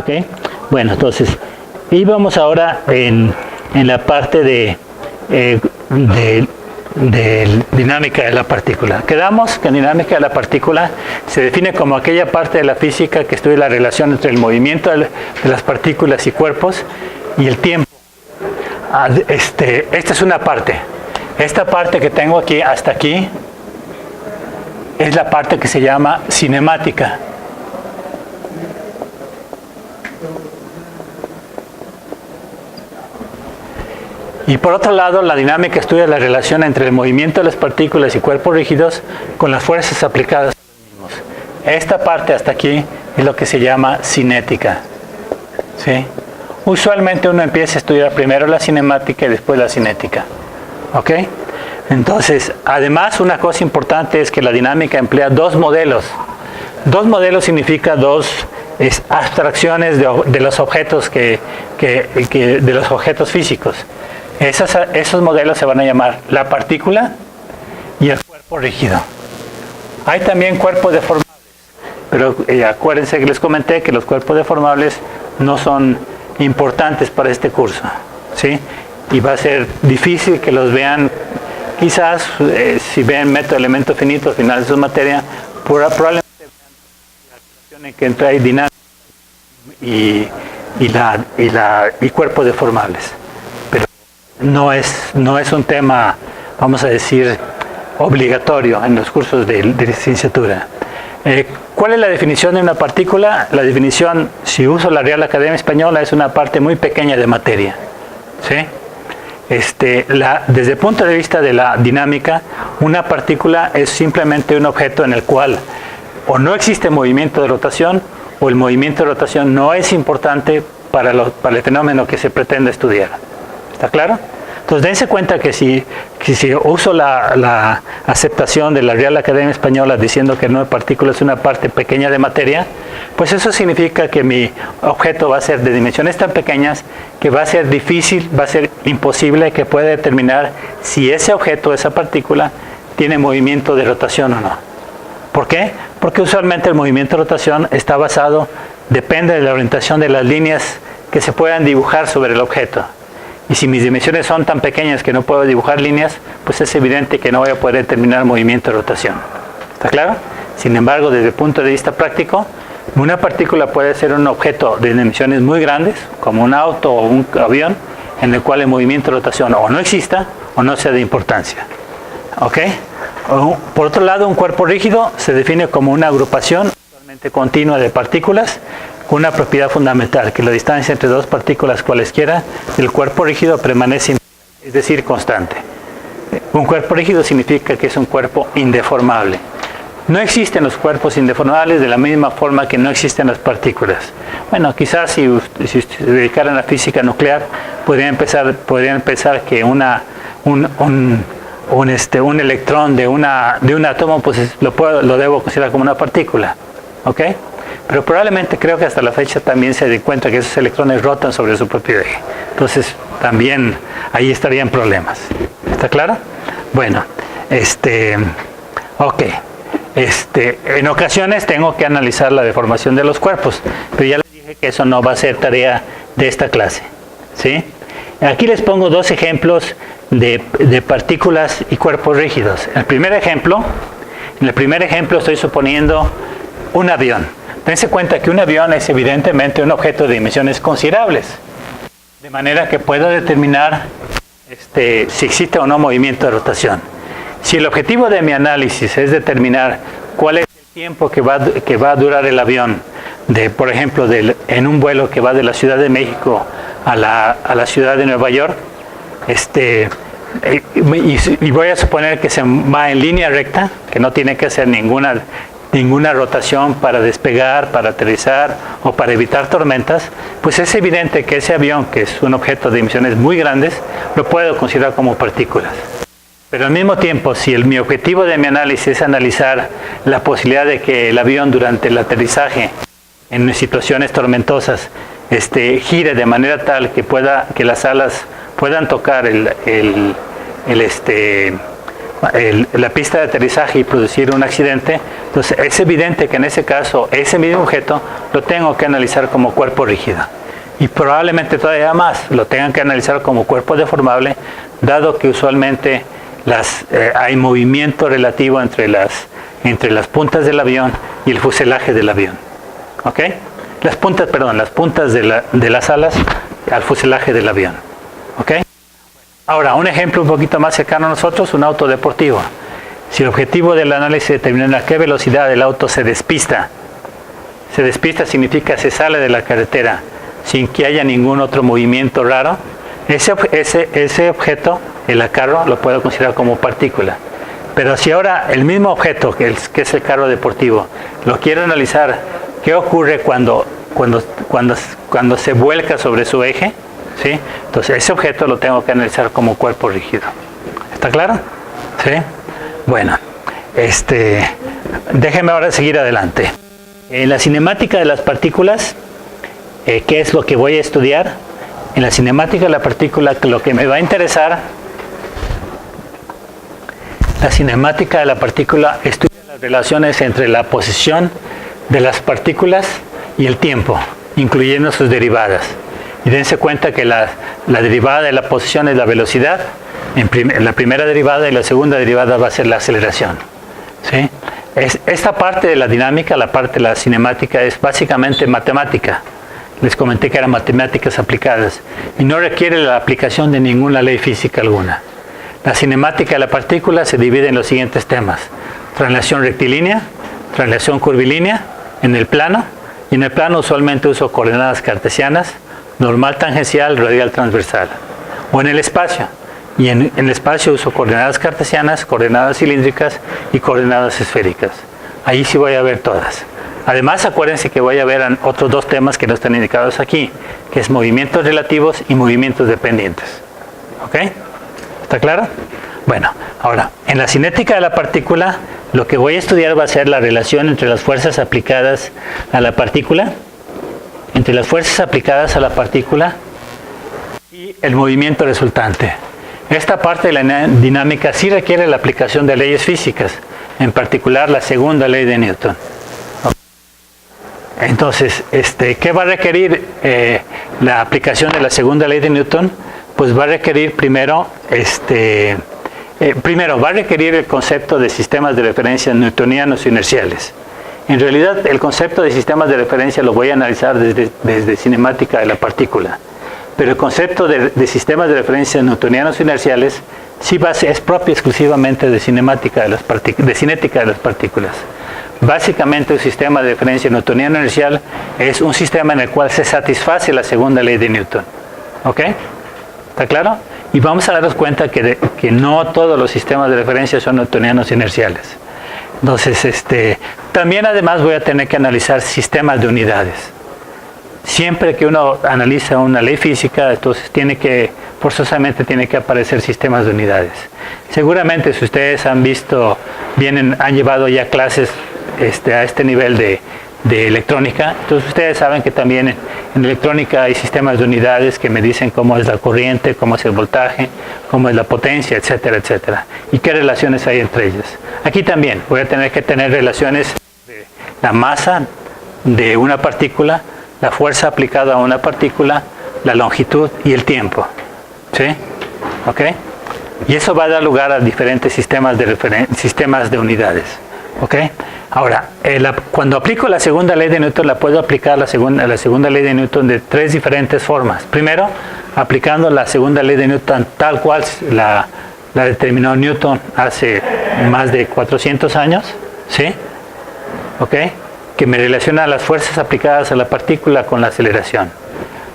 ¿Ok? Bueno, entonces, íbamos ahora en la parte de dinámica de la partícula. Quedamos que en dinámica de la partícula se define como aquella parte de la física que estudia la relación entre el movimiento de las partículas y cuerpos y el tiempo. Esta es una parte. Esta parte que tengo aquí hasta aquí es la parte que se llama cinemática. Y por otro lado, la dinámica estudia la relación entre el movimiento de las partículas y cuerpos rígidos con las fuerzas aplicadas a los mismos. Esta parte hasta aquí es lo que se llama cinética. ¿Sí? Usualmente uno empieza a estudiar primero la cinemática y después la cinética. ¿Ok? Entonces, además, una cosa importante es que la dinámica emplea dos modelos. Dos modelos significa dos abstracciones de los objetos de los objetos físicos. Esos modelos se van a llamar la partícula y el cuerpo rígido. Hay también cuerpos deformables, pero acuérdense que les comenté que los cuerpos deformables no son importantes para este curso, ¿sí? Y va a ser difícil que los vean, quizás si ven método elemento finito al final de su materia, probablemente vean la relación en que entra ahí dinámica y cuerpos deformables. No es un tema, vamos a decir, obligatorio en los cursos de licenciatura. ¿Cuál es la definición de una partícula? La definición, si uso la Real Academia Española, es una parte muy pequeña de materia. ¿Sí? Desde el punto de vista de la dinámica, una partícula es simplemente un objeto en el cual o no existe movimiento de rotación o el movimiento de rotación no es importante para el fenómeno que se pretende estudiar. ¿Está claro? Entonces, dense cuenta que si uso la aceptación de la Real Academia Española diciendo que una partícula es una parte pequeña de materia, pues eso significa que mi objeto va a ser de dimensiones tan pequeñas que va a ser difícil, va a ser imposible que pueda determinar si ese objeto, esa partícula, tiene movimiento de rotación o no. ¿Por qué? Porque usualmente el movimiento de rotación está basado, depende de la orientación de las líneas que se puedan dibujar sobre el objeto. Y si mis dimensiones son tan pequeñas que no puedo dibujar líneas, pues es evidente que no voy a poder determinar el movimiento de rotación. ¿Está claro? Sin embargo, desde el punto de vista práctico, una partícula puede ser un objeto de dimensiones muy grandes, como un auto o un avión, en el cual el movimiento de rotación o no exista o no sea de importancia. ¿Ok? Por otro lado, un cuerpo rígido se define como una agrupación totalmente continua de partículas con una propiedad fundamental, que la distancia entre dos partículas cualesquiera del cuerpo rígido permanece, es decir, constante. Un cuerpo rígido significa que es un cuerpo indeformable. No existen los cuerpos indeformables de la misma forma que no existen las partículas. Bueno, quizás si se dedicaran a la física nuclear, podrían pensar que un electrón de un átomo, pues lo debo considerar como una partícula. ¿Ok? Pero probablemente creo que hasta la fecha también se den cuenta que esos electrones rotan sobre su propio eje. Entonces, también ahí estarían problemas. ¿Está claro? Bueno, ok. En ocasiones tengo que analizar la deformación de los cuerpos, pero ya les dije que eso no va a ser tarea de esta clase. ¿Sí? Aquí les pongo dos ejemplos de partículas y cuerpos rígidos. En el primer ejemplo estoy suponiendo un avión. Dense cuenta que un avión es evidentemente un objeto de dimensiones considerables, de manera que puedo determinar si existe o no movimiento de rotación. Si el objetivo de mi análisis es determinar cuál es el tiempo que va a durar el avión, por ejemplo, en un vuelo que va de la Ciudad de México a la ciudad de Nueva York, y voy a suponer que se va en línea recta, que no tiene que hacer ninguna rotación para despegar, para aterrizar o para evitar tormentas, pues es evidente que ese avión, que es un objeto de dimensiones muy grandes, lo puedo considerar como partículas. Pero al mismo tiempo, si mi objetivo de mi análisis es analizar la posibilidad de que el avión durante el aterrizaje en situaciones tormentosas gire de manera tal que las alas puedan tocar la pista de aterrizaje y producir un accidente, entonces es evidente que en ese caso ese mismo objeto lo tengo que analizar como cuerpo rígido. Y probablemente todavía más lo tengan que analizar como cuerpo deformable, dado que usualmente hay movimiento relativo entre las puntas del avión y el fuselaje del avión. ¿Ok? Las puntas de las alas al fuselaje del avión. ¿Ok? Ahora, un ejemplo un poquito más cercano a nosotros, un auto deportivo. Si el objetivo del análisis es determinar a qué velocidad el auto se despista significa se sale de la carretera sin que haya ningún otro movimiento raro, ese objeto, el carro, lo puedo considerar como partícula. Pero si ahora el mismo objeto, que es el carro deportivo, lo quiero analizar, ¿qué ocurre cuando se vuelca sobre su eje? ¿Sí? Entonces ese objeto lo tengo que analizar como cuerpo rígido. ¿Está claro? ¿Sí? Bueno, déjenme ahora seguir adelante. En la cinemática de las partículas, ¿qué es lo que voy a estudiar? En la cinemática de la partícula, lo que me va a interesar, la cinemática de la partícula estudia las relaciones entre la posición de las partículas y el tiempo, incluyendo sus derivadas. Y dense cuenta que la derivada de la posición es la velocidad, la primera derivada, y la segunda derivada va a ser la aceleración. ¿Sí? Esta parte de la dinámica, la parte de la cinemática, es básicamente matemática. Les comenté que eran matemáticas aplicadas y no requiere la aplicación de ninguna ley física alguna. La cinemática de la partícula se divide en los siguientes temas: translación rectilínea, translación curvilínea en el plano, y en el plano usualmente uso coordenadas cartesianas, normal tangencial, radial transversal. O en el espacio, y en el espacio uso coordenadas cartesianas, coordenadas cilíndricas y coordenadas esféricas. Ahí sí voy a ver todas. Además, acuérdense que voy a ver otros dos temas que no están indicados aquí, que es movimientos relativos y movimientos dependientes. ¿Ok? ¿Está claro? Bueno, ahora, en la cinética de la partícula, lo que voy a estudiar va a ser la relación entre las fuerzas aplicadas a la partícula, y el movimiento resultante. Esta parte de la dinámica sí requiere la aplicación de leyes físicas, en particular la segunda ley de Newton. Entonces, ¿qué va a requerir la aplicación de la segunda ley de Newton? Pues va a requerir primero va a requerir el concepto de sistemas de referencia newtonianos inerciales. En realidad, el concepto de sistemas de referencia lo voy a analizar desde cinemática de la partícula. Pero el concepto de sistemas de referencia newtonianos inerciales sí es propio exclusivamente de cinética de las partículas. Básicamente, un sistema de referencia newtoniano inercial es un sistema en el cual se satisface la segunda ley de Newton. ¿Ok? ¿Está claro? Y vamos a darnos cuenta que no todos los sistemas de referencia son newtonianos inerciales. Entonces, también además voy a tener que analizar sistemas de unidades. Siempre que uno analiza una ley física, entonces forzosamente tiene que aparecer sistemas de unidades. Seguramente si ustedes han llevado ya clases a este nivel de electrónica, entonces ustedes saben que también en electrónica hay sistemas de unidades que me dicen cómo es la corriente, cómo es el voltaje, cómo es la potencia, etcétera, etcétera, y qué relaciones hay entre ellas. Aquí también voy a tener que tener relaciones de la masa de una partícula, la fuerza aplicada a una partícula, la longitud y el tiempo. ¿Sí? ¿Ok? Y eso va a dar lugar a diferentes sistemas de unidades. ¿Ok? Ahora, cuando aplico la segunda ley de Newton, la puedo aplicar la segunda ley de Newton de tres diferentes formas. Primero, aplicando la segunda ley de Newton tal cual la determinó Newton hace más de 400 años. ¿Sí? ¿Ok? Que me relaciona las fuerzas aplicadas a la partícula con la aceleración.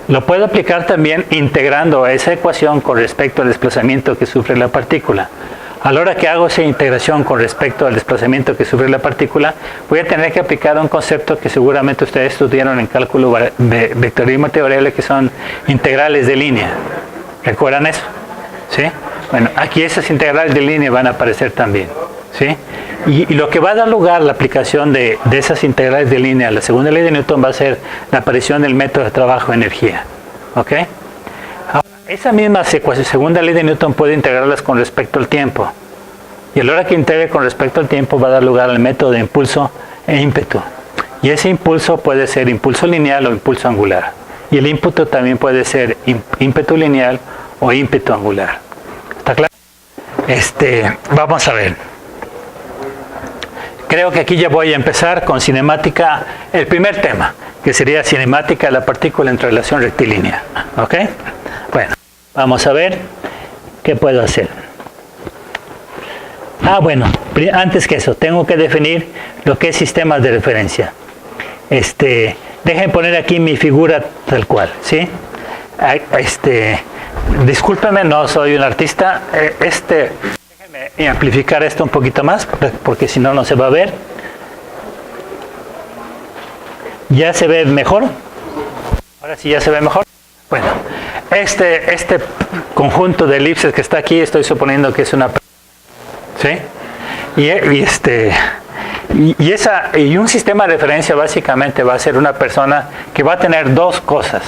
Lo puedo aplicar también integrando esa ecuación con respecto al desplazamiento que sufre la partícula. A la hora que hago esa integración con respecto al desplazamiento que sufre la partícula, voy a tener que aplicar un concepto que seguramente ustedes estudiaron en cálculo vectorismo teorema, que son integrales de línea. ¿Recuerdan eso? ¿Sí? Bueno, aquí esas integrales de línea van a aparecer también. ¿Sí? Y lo que va a dar lugar a la aplicación de esas integrales de línea, la segunda ley de Newton, va a ser la aparición del método de trabajo de energía. ¿Ok? Ahora, esa misma segunda ley de Newton puede integrarlas con respecto al tiempo. Y a la hora que integre con respecto al tiempo va a dar lugar al método de impulso e ímpetu. Y ese impulso puede ser impulso lineal o impulso angular. Y el ímpetu también puede ser ímpetu lineal o ímpetu angular. ¿Está claro? Vamos a ver. Creo que aquí ya voy a empezar con cinemática, el primer tema, que sería cinemática de la partícula en relación rectilínea. ¿Ok? Bueno, vamos a ver qué puedo hacer. Bueno, antes que eso, tengo que definir lo que es sistemas de referencia. Dejen poner aquí mi figura tal cual, ¿sí? Discúlpenme, no soy un artista. Déjenme amplificar esto un poquito más, porque si no, no se va a ver. ¿Ya se ve mejor? Ahora sí ya se ve mejor. Bueno, este conjunto de elipses que está aquí, estoy suponiendo que es una... ¿Sí? Y un sistema de referencia básicamente va a ser una persona que va a tener dos cosas.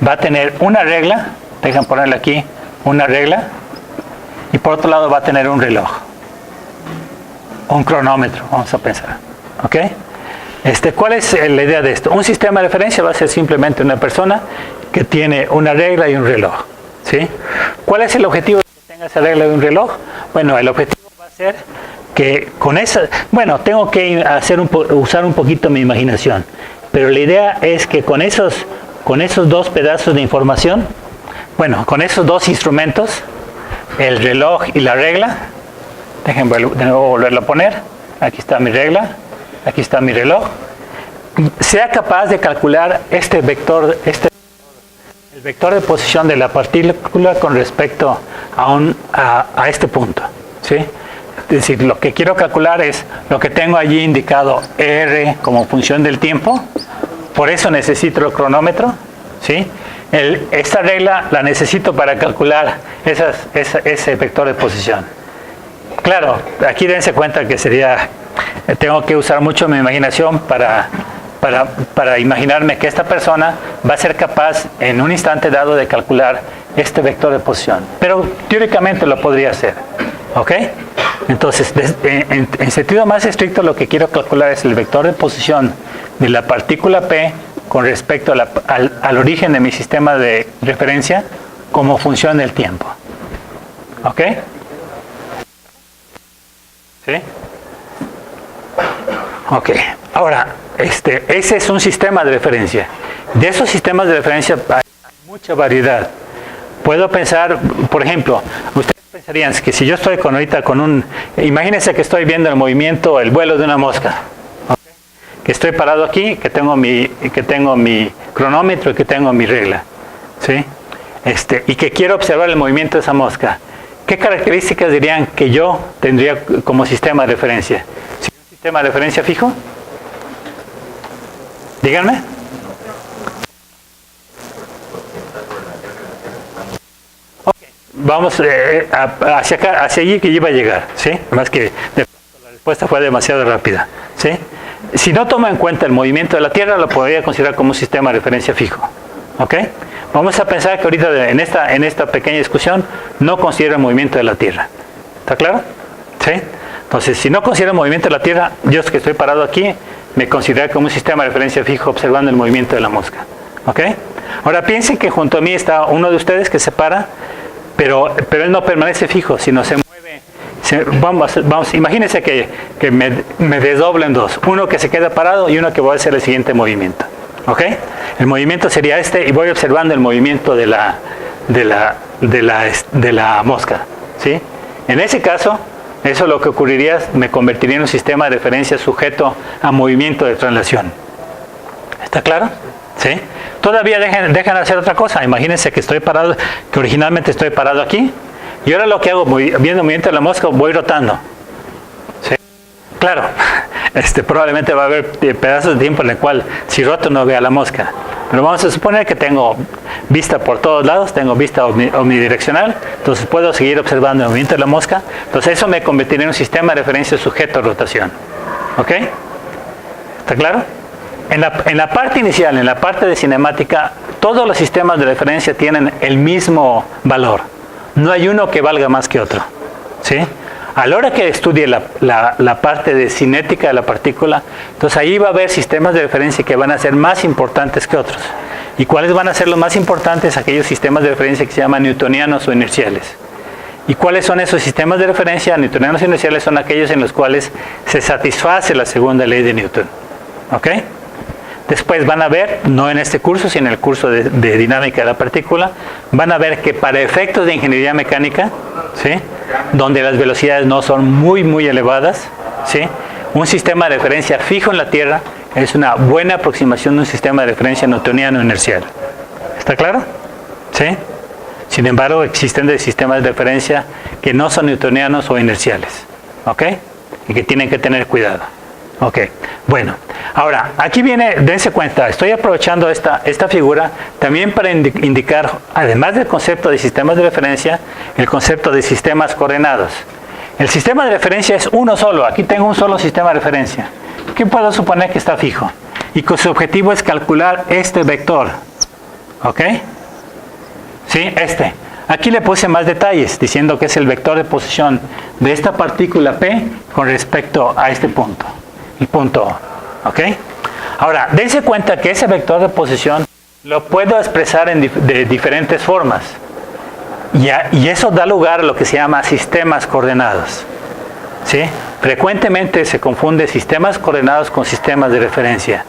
Va a tener una regla, dejan ponerle aquí, una regla, y por otro lado va a tener un reloj, un cronómetro, vamos a pensar. ¿Ok? ¿Cuál es la idea de esto? Un sistema de referencia va a ser simplemente una persona que tiene una regla y un reloj. ¿Sí? ¿Cuál es el objetivo de que tenga esa regla y un reloj? Bueno, el objetivo va a ser que con esa... Bueno, tengo que usar un poquito mi imaginación, pero la idea es que con esos dos pedazos de información, bueno, con esos dos instrumentos, el reloj y la regla, déjenme de nuevo volverlo a poner, aquí está mi regla, aquí está mi reloj, sea capaz de calcular el vector de posición de la partícula con respecto a este punto, ¿sí? Es decir, lo que quiero calcular es lo que tengo allí indicado R como función del tiempo, por eso necesito el cronómetro, ¿sí? Esta regla la necesito para calcular ese vector de posición. Claro, aquí dense cuenta que tengo que usar mucho mi imaginación para imaginarme que esta persona va a ser capaz en un instante dado de calcular este vector de posición. Pero teóricamente lo podría hacer. ¿Ok? Entonces, en sentido más estricto, lo que quiero calcular es el vector de posición de la partícula P con respecto al origen de mi sistema de referencia como función del tiempo. ¿Ok? ¿Sí? Ok. Ahora, ese es un sistema de referencia. De esos sistemas de referencia hay mucha variedad. Puedo pensar, por ejemplo, ustedes pensarían que si yo estoy ahorita con imagínense que estoy viendo el movimiento, el vuelo de una mosca. ¿Okay? Que estoy parado aquí, que tengo mi cronómetro y que tengo mi regla. ¿Sí? Y que quiero observar el movimiento de esa mosca. ¿Qué características dirían que yo tendría como sistema de referencia? ¿Sí, un sistema de referencia fijo? Díganme. Okay. Vamos hacia allí que iba a llegar, ¿sí? Más que la respuesta fue demasiado rápida, ¿sí? Si no toma en cuenta el movimiento de la Tierra, lo podría considerar como un sistema de referencia fijo, ¿ok? Vamos a pensar que ahorita en esta pequeña discusión no considero el movimiento de la Tierra. ¿Está claro? ¿Sí? Entonces, si no considero el movimiento de la Tierra, yo que estoy parado aquí, me considero como un sistema de referencia fijo observando el movimiento de la mosca. ¿Ok? Ahora piensen que junto a mí está uno de ustedes que se para, pero él no permanece fijo, sino se mueve. Imagínense que me desdoblo en dos. Uno que se queda parado y uno que va a hacer el siguiente movimiento. ¿Ok? El movimiento sería y voy observando el movimiento de la mosca. ¿Sí? En ese caso, eso lo que ocurriría, me convertiría en un sistema de referencia sujeto a movimiento de traslación. ¿Está claro? ¿Sí? Todavía dejan hacer otra cosa. Imagínense que estoy parado, que originalmente estoy parado aquí, y ahora lo que hago, viendo el movimiento de la mosca, voy rotando. ¿Sí? Claro, probablemente va a haber pedazos de tiempo en el cual, si roto, no vea la mosca. Pero vamos a suponer que tengo vista por todos lados, tengo vista omnidireccional, entonces puedo seguir observando el movimiento de la mosca. Entonces eso me convertiría en un sistema de referencia sujeto a rotación. ¿Ok? ¿Está claro? En la parte inicial, en la parte de cinemática, todos los sistemas de referencia tienen el mismo valor. No hay uno que valga más que otro. ¿Sí? A la hora que estudie la parte de cinética de la partícula, entonces ahí va a haber sistemas de referencia que van a ser más importantes que otros. ¿Y cuáles van a ser los más importantes? Aquellos sistemas de referencia que se llaman newtonianos o inerciales. ¿Y cuáles son esos sistemas de referencia? Newtonianos o inerciales son aquellos en los cuales se satisface la segunda ley de Newton. ¿Ok? Después van a ver, no en este curso, sino en el curso de dinámica de la partícula, van a ver que para efectos de ingeniería mecánica, ¿sí?, donde las velocidades no son muy elevadas, ¿sí?, un sistema de referencia fijo en la Tierra es una buena aproximación de un sistema de referencia newtoniano inercial. ¿Está claro? ¿Sí? Sin embargo, existen sistemas de referencia que no son newtonianos o inerciales. ¿Ok? Y que tienen que tener cuidado. Ok, bueno, ahora, aquí viene, dense cuenta, estoy aprovechando esta figura también para indicar, además del concepto de sistemas de referencia, el concepto de sistemas coordenados. El sistema de referencia es uno solo, aquí tengo un solo sistema de referencia, que puedo suponer que está fijo, y que su objetivo es calcular este vector, ¿ok? ¿Sí? Aquí le puse más detalles, diciendo que es el vector de posición de esta partícula P con respecto a este punto. El punto O, ¿ok? Ahora, dense cuenta que ese vector de posición lo puedo expresar de diferentes formas. Y eso da lugar a lo que se llama sistemas coordenados. ¿Sí? Frecuentemente se confunde sistemas coordenados con sistemas de referencia.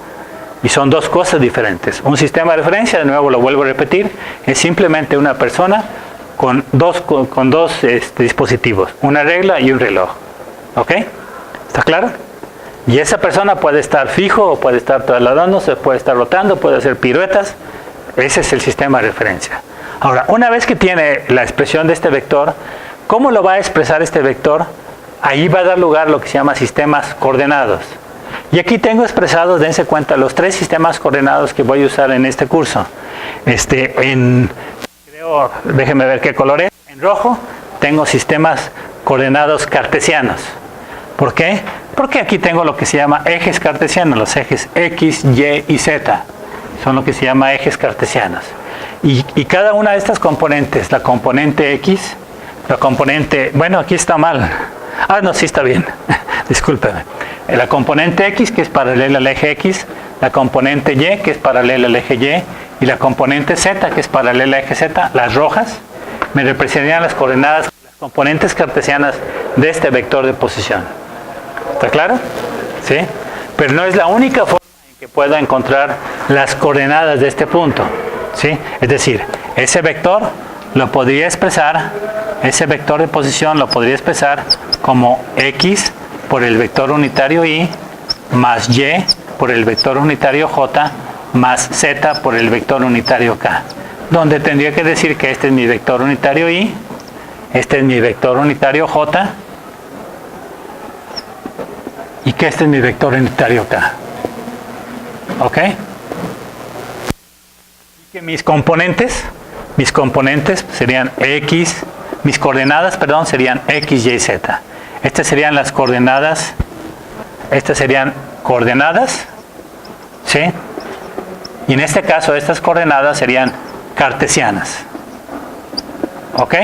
Y son dos cosas diferentes. Un sistema de referencia, de nuevo lo vuelvo a repetir, es simplemente una persona con dos dispositivos. Una regla y un reloj. ¿Ok? ¿Está claro? Y esa persona puede estar fijo o puede estar trasladándose, puede estar rotando, puede hacer piruetas. Ese es el sistema de referencia. Ahora, una vez que tiene la expresión de este vector, ¿cómo lo va a expresar este vector? Ahí va a dar lugar a lo que se llama sistemas coordenados. Y aquí tengo expresados, dense cuenta, los tres sistemas coordenados que voy a usar en este curso. Déjenme ver qué color es. En rojo tengo sistemas coordenados cartesianos. ¿Por qué? Porque aquí tengo lo que se llama ejes cartesianos, los ejes X, Y y Z. Son lo que se llama ejes cartesianos. Y cada una de estas componentes, la componente X, la componente, bueno, aquí está mal. Ah, no, sí está bien. Discúlpeme. La componente X, que es paralela al eje X, la componente Y, que es paralela al eje Y, y la componente Z, que es paralela al eje Z, las rojas, me representarían las coordenadas, las componentes cartesianas de este vector de posición. ¿Está claro? ¿Sí? Pero no es la única forma en que pueda encontrar las coordenadas de este punto. ¿Sí? Es decir, ese vector lo podría expresar, ese vector de posición lo podría expresar como X por el vector unitario Y más Y por el vector unitario J más Z por el vector unitario K. Donde tendría que decir que este es mi vector unitario Y, este es mi vector unitario J y que este es mi vector unitario K. ¿Ok? Y que mis componentes serían X, mis coordenadas, perdón, serían X, Y, Z. Estas serían las coordenadas, ¿sí? Y en este caso estas coordenadas serían cartesianas. ¿Ok?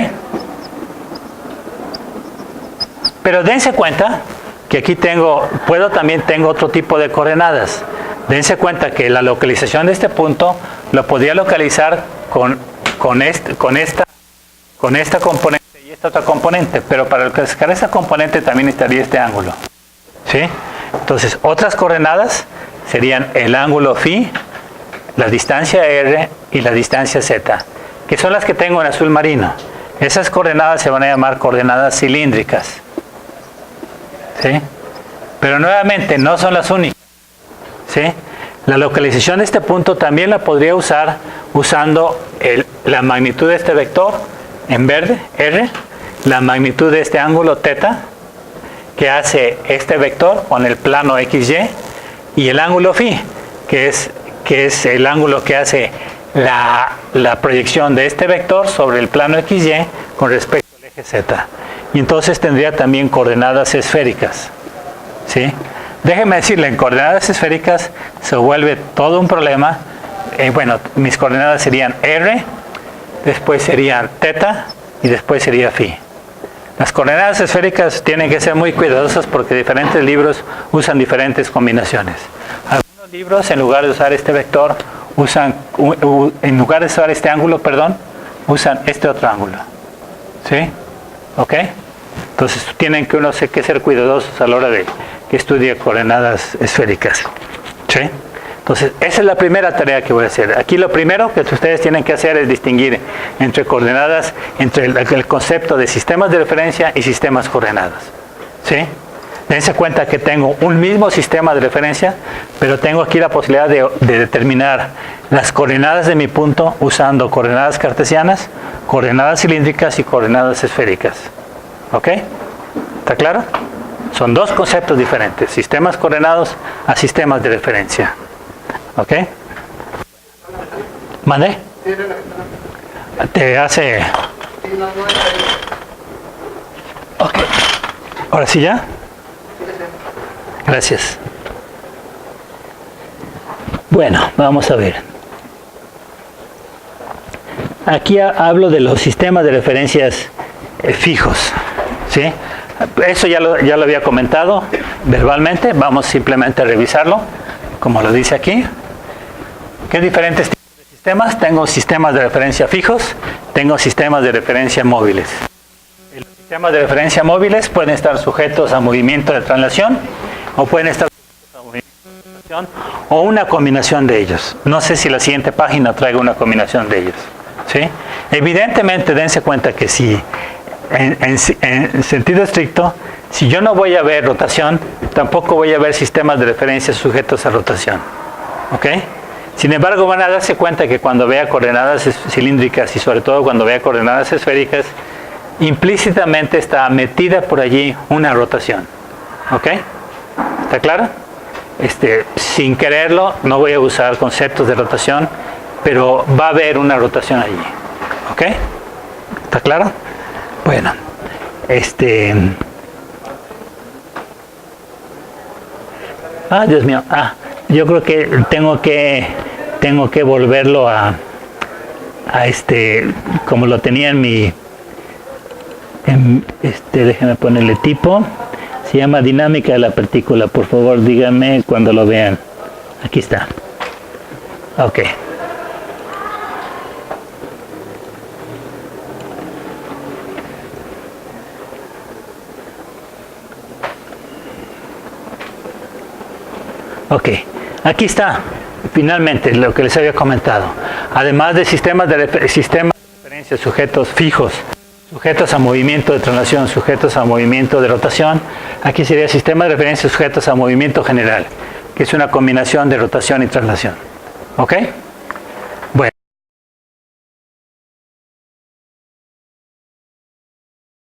Pero dense cuenta que aquí tengo otro tipo de coordenadas. Dense cuenta que la localización de este punto lo podría localizar con esta componente y esta otra componente, pero para localizar esta componente también necesitaría este ángulo. ¿Sí? Entonces, otras coordenadas serían el ángulo φ, la distancia r y la distancia z, que son las que tengo en azul marino. Esas coordenadas se van a llamar coordenadas cilíndricas. ¿Sí? Pero nuevamente no son las únicas. ¿Sí? La localización de este punto también la podría usar usando la magnitud de este vector en verde, r, la magnitud de este ángulo θ que hace este vector con el plano XY y el ángulo φ, que es el ángulo que hace la proyección de este vector sobre el plano XY con respecto al eje Z. Y entonces tendría también coordenadas esféricas. ¿Sí? Déjenme decirle, en coordenadas esféricas se vuelve todo un problema. Bueno, mis coordenadas serían R, después serían θ y después sería φ. Las coordenadas esféricas tienen que ser muy cuidadosas porque diferentes libros usan diferentes combinaciones. Algunos libros, en lugar de usar este vector, en lugar de usar este ángulo, usan este otro ángulo. ¿Sí? ¿Ok? Entonces tienen que ser cuidadosos a la hora de que estudie coordenadas esféricas. ¿Sí? Entonces, esa es la primera tarea que voy a hacer. Aquí lo primero que ustedes tienen que hacer es distinguir entre coordenadas, entre el concepto de sistemas de referencia y sistemas coordenadas. ¿Sí? Dense cuenta que tengo un mismo sistema de referencia, pero tengo aquí la posibilidad de determinar las coordenadas de mi punto usando coordenadas cartesianas, coordenadas cilíndricas y coordenadas esféricas. ¿Ok? ¿Está claro? Son dos conceptos diferentes, sistemas coordenados a sistemas de referencia. ¿Ok? ¿Mande? Te hace... Ok. ¿Ahora sí ya? Gracias. Bueno, vamos a ver. Aquí hablo de los sistemas de referencias fijos. ¿Sí? Eso ya lo había comentado verbalmente. Vamos simplemente a revisarlo, como lo dice aquí. ¿Qué diferentes tipos de sistemas? Tengo sistemas de referencia fijos, tengo sistemas de referencia móviles. Los sistemas de referencia móviles pueden estar sujetos a movimiento de traslación o pueden estar sujetos a movimiento de traslación o una combinación de ellos. No sé si la siguiente página traiga una combinación de ellos. ¿Sí? Evidentemente, dense cuenta que si en sentido estricto, si yo no voy a ver rotación, tampoco voy a ver sistemas de referencia sujetos a rotación. ¿Ok? Sin embargo, van a darse cuenta que cuando vea coordenadas cilíndricas y sobre todo cuando vea coordenadas esféricas, implícitamente está metida por allí una rotación. ¿Ok? ¿Está claro? Sin quererlo, no voy a usar conceptos de rotación, pero va a haber una rotación allí. ¿Ok? ¿Está claro? Bueno, Dios mío. Yo creo que tengo que volverlo a como lo tenía en mi, déjenme ponerle tipo. Se llama dinámica de la partícula. Por favor, díganme cuando lo vean. Aquí está. Ok. Ok, aquí está, finalmente, lo que les había comentado. Además de sistemas de referencia, sujetos fijos, sujetos a movimiento de traslación, sujetos a movimiento de rotación, aquí sería sistema de referencia sujetos a movimiento general, que es una combinación de rotación y traslación. ¿Ok?